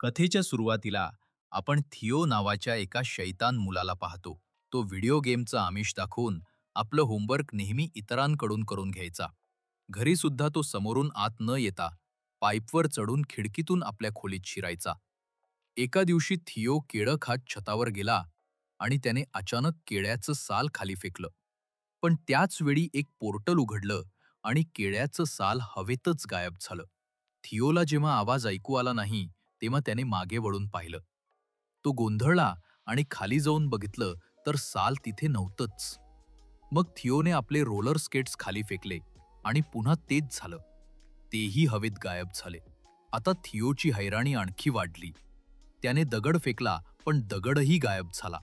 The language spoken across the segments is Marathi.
कथेच्या सुरुवातीला आपण थिओ नावाच्या एका शैतान मुलाला पाहतो. तो व्हिडिओ गेमचं आमिष दाखवून आपलं होमवर्क नेहमी इतरांकडून करून घ्यायचा. घरी सुद्धा तो समोरून आत न येता पाईपवर चढून खिडकीतून आपल्या खोलीत शिरायचा. एका दिवशी थिओ केळं खात छतावर गेला आणि त्याने अचानक केळ्याचं साल खाली फेकलं. पण त्याच वेळी एक पोर्टल उघडलं आणि केळ्याचं साल हवेतच गायब झालं. थिओला जेव्हा आवाज ऐकू आला नाही, तेव्हा त्याने मागे वळून पाहिलं. तो गोंधळला आणि खाली जाऊन बघितलं तर साल तिथे नव्हतंच. मग थिओने आपले रोलर स्केट्स खाली फेकले आणि पुन्हा तेच झालं. तेही हवेत गायब झाले. आता थिओची हैराणी आणखी वाढली. त्याने दगड फेकला पण दगडही गायब झाला.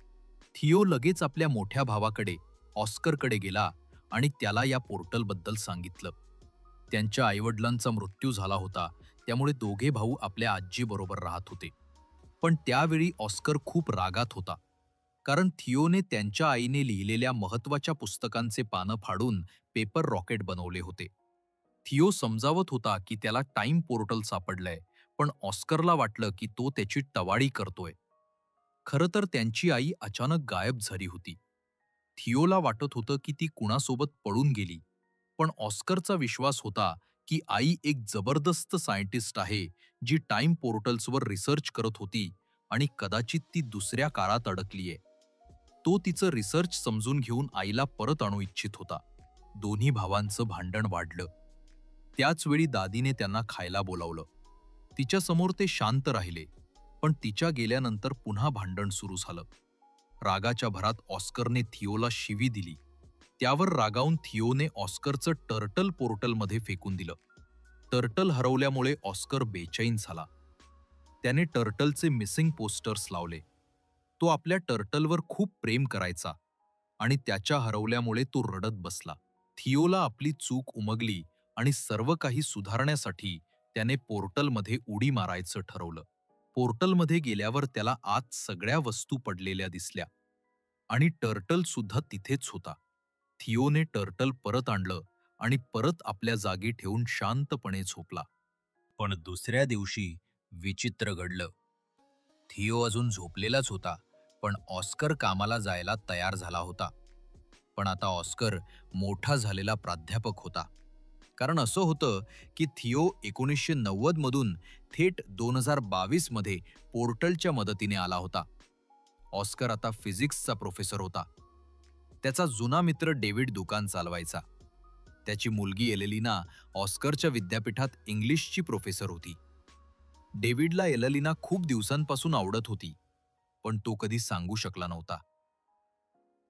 थिओ लगेच आपल्या मोठ्या भावाकडे ऑस्करकडे गेला आणि त्याला या पोर्टलबद्दल सांगितलं. त्यांच्या आईवडिलांचा मृत्यू झाला होता, त्यामुळे दोघे भाऊ आपल्या आजीबरोबर राहत होते. पण त्यावेळी ऑस्कर खूप रागात होता, कारण थिओने त्यांच्या आईने लिहिलेल्या महत्त्वाच्या पुस्तकांचे पानं फाडून पेपर रॉकेट बनवले होते. थिओ समजावत होता की त्याला टाइम पोर्टल सापडलंय, पण ऑस्करला वाटलं की तो त्याची टवाळी करतोय. खरं तर त्यांची आई अचानक गायब झाली होती. थिओला वाटत होतं की ती कुणासोबत पळून गेली, पण ऑस्करचा विश्वास होता की आई एक जबरदस्त सायंटिस्ट आहे, जी टाइम पोर्टल्सवर रिसर्च करत होती आणि कदाचित ती दुसऱ्या काळात अडकलीये. तो तिचं रिसर्च समजून घेऊन आईला परत आणू इच्छित होता. दोन्ही भावांचं भांडण वाढलं. त्याच वेळी दादीने त्यांना खायला बोलावलं. तिच्यासमोर ते शांत राहिले, पण तिच्या गेल्यानंतर पुन्हा भांडण सुरू झालं. रागाच्या भरात ऑस्करने थिओला शिवी दिली. त्यावर रागावून थिओने ऑस्करचं टर्टल पोर्टलमध्ये फेकून दिलं. टर्टल हरवल्यामुळे ऑस्कर बेचैन झाला. त्याने टर्टलचे मिसिंग पोस्टर्स लावले. तो आपल्या टर्टलवर खूप प्रेम करायचा आणि त्याच्या हरवल्यामुळे तो रडत बसला. थिओला आपली चूक उमगली आणि सर्व काही सुधारण्यासाठी त्याने पोर्टलमध्ये उडी मारायचं ठरवलं. पोर्टलमध्ये गेल्यावर त्याला आत सगळ्या वस्तू पडलेल्या दिसल्या आणि टर्टल सुद्धा तिथेच होता. थिओने टर्टल परत आणलं आणि परत आपल्या जागी ठेवून शांतपणे झोपला. पण दुसऱ्या दिवशी विचित्र घडलं. थिओ अजून झोपलेलाच होता, पण ऑस्कर कामाला जायला तयार झाला होता. पण आता ऑस्कर मोठा झालेला प्राध्यापक होता. कारण असं होतं की थिओ 1990 मधून थेट 2022 मध्ये पोर्टलच्या मदतीने आला होता. ऑस्कर आता फिजिक्सचा प्रोफेसर होता. त्याचा जुना मित्र डेव्हिड दुकान चालवायचा. त्याची मुलगी एलेलिना ऑस्करच्या विद्यापीठात इंग्लिशची प्रोफेसर होती. डेव्हिडला एलेलिना खूप दिवसांपासून आवडत होती, पण तो कधी सांगू शकला नव्हता.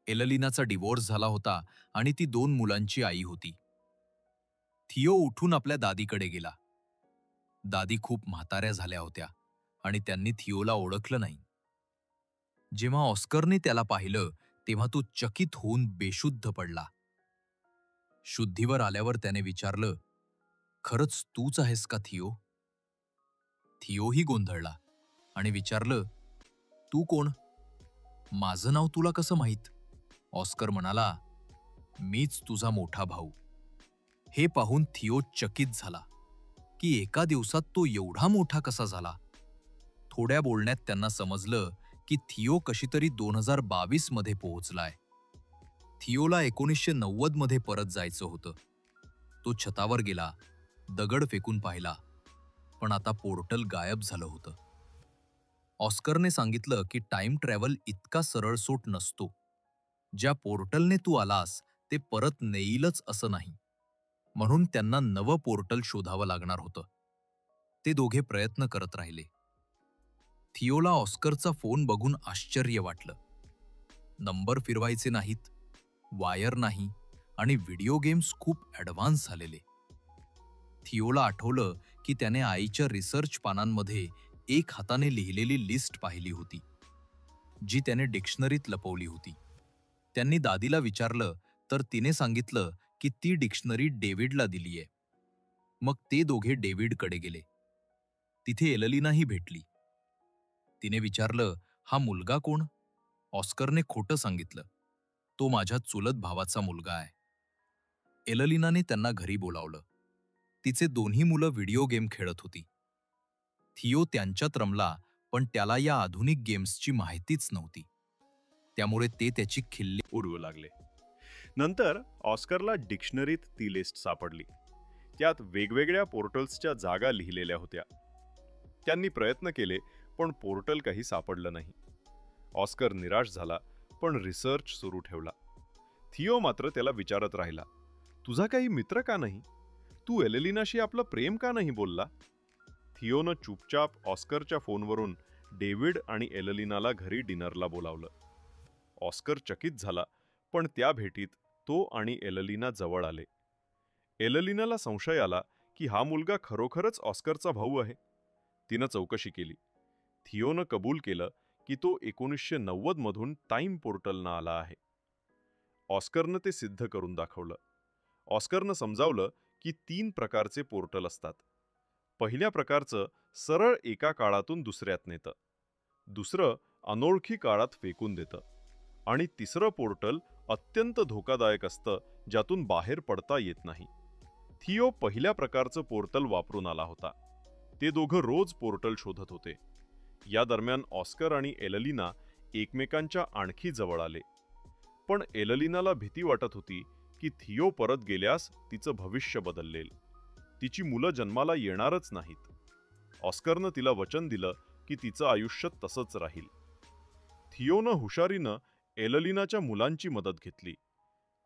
एलेलिनाचा डिवोर्स झाला होता आणि ती 2 मुलांची आई होती. थिओ उठून आपल्या दादीकडे गेला. दादी खूप म्हाताऱ्या झाल्या होत्या आणि त्यांनी थिओला ओळखलं नाही. जेव्हा ऑस्करने त्याला पाहिलं, तेव्हा तो चकित होऊन बेशुद्ध पडला. शुद्धीवर आल्यावर त्याने विचारलं, "खरंच तूच आहेस का थिओ?" थिओही गोंधळला आणि विचारलं, "तू कोण? माझं नाव तुला कसं माहीत?" ऑस्कर म्हणाला, "मीच तुझा मोठा भाऊ." हे पाहून थिओ चकित झाला की एका दिवसात तो एवढा मोठा कसा झाला. थोड्या बोलण्यात त्यांना समजलं की थिओ कशीतरी 2022 मध्ये पोहोचलाय. थिओला 1990 मध्ये परत जायचं होतं. तो छतावर गेला, दगड फेकून पाहिला, पण आता पोर्टल गायब झालं होतं. ऑस्करने सांगितलं की टाइम ट्रॅव्हल इतका सरळसोट नसतो. ज्या पोर्टलने तू आलास ते परत नेईलच असं नाही. म्हणून त्यांना नवं पोर्टल शोधावं लागणार होतं. ते दोघे प्रयत्न करत राहिले. थिओला ऑस्करचा फोन बघून आश्चर्य वाटलं. नंबर फिरवायचे नाहीत, वायर नाही आणि व्हिडिओ गेम्स खूप ॲडव्हान्स झालेले. थिओला आठवलं की त्याने आईच्या रिसर्च पानांमध्ये एक हाताने लिहिलेली लिस्ट पाहिली होती, जी त्याने डिक्शनरीत लपवली होती. त्यांनी दादीला विचारलं तर तिने सांगितलं की ती डिक्शनरी डेव्हिडला दिलीये. मग ते दोघे डेव्हिडकडे गेले. तिथे एलेलिनाही भेटली. तिने विचारलं, "हा मुलगा कोण?" ऑस्करने खोटं सांगितलं, "तो माझ्या चुलत भावाचा मुलगा आहे." एलेलिनाने त्यांना घरी बोलावलं. तिचे दोन्ही मुलं व्हिडिओ गेम खेळत होती. थिओ त्यांच्यात रमला, पण त्याला या आधुनिक गेम्सची माहितीच नव्हती. त्यामुळे ते त्याची खिल्ली उडवू लागले. नंतर ऑस्करला डिक्शनरीत ती लिस्ट सापडली. त्यात वेगवेगळ्या पोर्टल्सच्या जागा लिहिलेल्या होत्या. त्यांनी प्रयत्न केले, पण पोर्टल काही सापडलं नाही. ऑस्कर निराश झाला, पण रिसर्च सुरू ठेवला. थिओ मात्र त्याला विचारत राहिला, तुझा काही मित्र का नाही? तू एलेलिनाशी आपलं प्रेम का नाही बोलला? थिओनं चुपचाप ऑस्करच्या फोनवरून डेव्हिड आणि एलेलिनाला घरी डिनरला बोलावलं. ऑस्कर चकित झाला, पण त्या भेटीत तो आणि एलेलिना जवळ आले. एलेलिनाला संशय आला की हा मुलगा खरोखरच ऑस्करचा भाऊ आहे. तिनं चौकशी केली. थिओनं कबूल केलं की तो 1990 मधून टाइम पोर्टलनं आला आहे. ऑस्करनं ते सिद्ध करून दाखवलं. ऑस्करनं समजावलं की 3 प्रकारचे पोर्टल असतात. पहिल्या प्रकारचं सरळ एका काळातून दुसऱ्यात नेतं. दुसरं अनोळखी काळात फेकून देतं. आणि तिसरं पोर्टल अत्यंत धोकादायक असतं, ज्यातून बाहेर पडता येत नाही. थिओ पहिल्या प्रकारचं पोर्टल वापरून आला होता. ते दोघं रोज पोर्टल शोधत होते. या दरम्यान ऑस्कर आणि एलेलिना एकमेकांच्या आणखी जवळ आले. पण एलेलिनाला भीती वाटत होती की थिओ परत गेल्यास तिचं भविष्य बदललेल. तिची मुलं जन्माला येणारच नाहीत. ऑस्करनं तिला वचन दिलं की तिचं आयुष्य तसंच राहील. थिओनं हुशारीनं एलेलिनाच्या मुलांची मदत घेतली.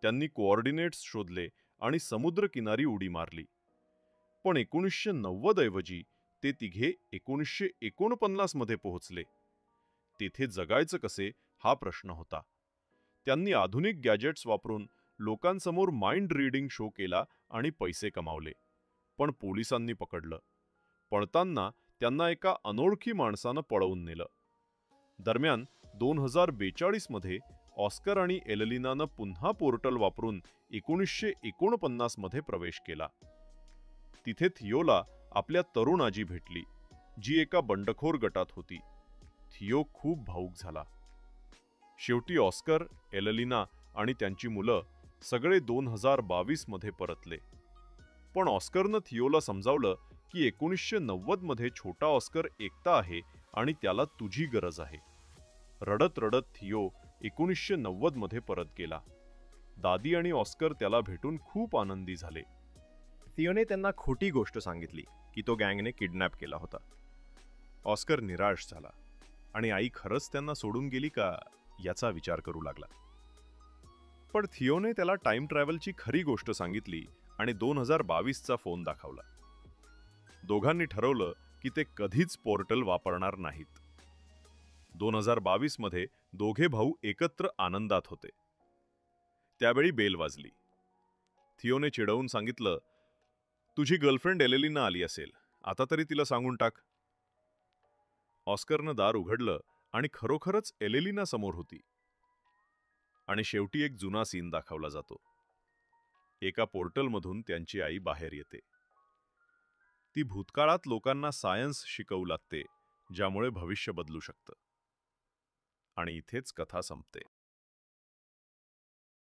त्यांनी कोऑर्डिनेट्स शोधले आणि समुद्रकिनारी उडी मारली. पण 1990 ऐवजी ते तिघे 1949 मध्ये पोहोचले. तेथे जगायचं कसे हा प्रश्न होता. त्यांनी आधुनिक गॅजेट्स वापरून लोकांसमोर माइंड रीडिंग शो केला आणि पैसे कमावले. पण पोलिसांनी पकडलं. पळताना त्यांना एका अनोळखी माणसानं पळवून नेलं. दरम्यान 2042 मध्ये ऑस्कर आणि एलेलिनानं पुन्हा पोर्टल वापरून 1949 मध्ये प्रवेश केला. तिथे थिओला आपल्या तरुण आजी भेटली, जी एका बंडखोर गटात होती. थिओ खूप भावूक झाला. शेवटी ऑस्कर, एलेलिना आणि त्यांची मुलं सगळे 2022 मध्ये परतले. पण ऑस्करनं थिओला समजावलं की 1990 मध्ये छोटा ऑस्कर एकटा आहे आणि त्याला तुझी गरज आहे. रडत रडत थिओ 1990 मध्ये परत गेला. दादी आणि ऑस्कर त्याला भेटून खूप आनंदी झाले. थिओने त्यांना खोटी गोष्ट सांगितली की तो गँगने किडनॅप केला होता. ऑस्कर निराश झाला आणि आई खरंच त्यांना सोडून गेली का याचा विचार करू लागला. पण थिओने त्याला टाइम ट्रॅव्हलची खरी गोष्ट सांगितली आणि 2022चा फोन दाखवला. दोघांनी ठरवलं की ते कधीच पोर्टल वापरणार नाहीत. 2022 मध्ये दोघे भाऊ एकत्र आनंदात होते. त्यावेळी बेल वाजली. थिओने चिडवून सांगितलं, तुझी गर्लफ्रेंड एलेलिना आली असेल, आता तरी तिला सांगून टाक. ऑस्करनं दार उघडलं आणि खरोखरच एलेलिना समोर होती. आणि शेवटी एक जुना सीन दाखवला जातो. एका पोर्टलमधून त्यांची आई बाहेर येते. ती भूतकाळात लोकांना सायन्स शिकवू लागते, ज्यामुळे भविष्य बदलू शकतं. आणि इथेच कथा संपते.